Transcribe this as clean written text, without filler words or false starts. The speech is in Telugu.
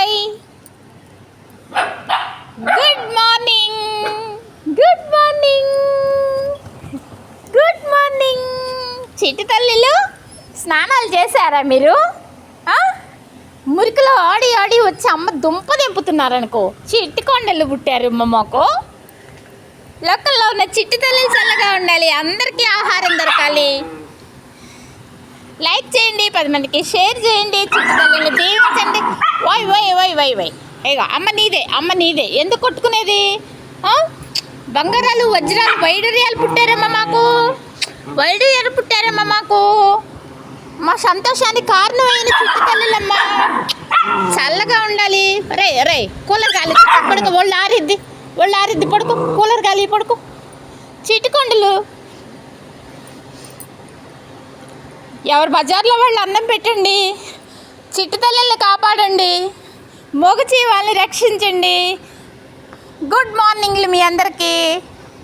Hi, good morning, good morning, good morning. చిట్టి తల్లిలు స్నానాలు చేశారా మీరు? మురికిలో ఆడి ఆడి వచ్చి అమ్మ దుంప దింపుతున్నారనుకో. చిట్టి కొండలు పుట్టారు మాకు. లోకల్లో ఉన్న చిట్టి తల్లి చల్లగా ఉండాలి, అందరికీ ఆహారం దొరకాలి. లైక్ చేయండి, 10 మందికి షేర్ చేయండి, చిట్టి తల్లిని దీవించండి. వై వై వై వై వై ఏగో అమ్మ నీదే, అమ్మ నీదే. ఎందుకు కొట్టుకునేది? బంగారాలు వజ్రాలు వైడూర్యాలు పుట్టారమ్మా మాకు, వైడూర్యాలు పుట్టారమ్మా మాకు. మా సంతోషానికి కారణమైన చిట్టి తల్లులమ్మా. చల్లగా ఉండాలి. రే రే కూలర్ గాలి పడుకో, ఒళ్ళు ఆరిద్ది, ఒళ్ళు ఆరిద్ది, పడుకో, కూలర్ గాలి పడుకో. చిటికొండలు ఎవరు బజార్లో వాళ్ళు అన్నం పెట్టండి, చిట్టి తల్లిని కాపాడండి, మూగజీవాల్ని రక్షించండి. గుడ్ మార్నింగ్లు మీ అందరికీ.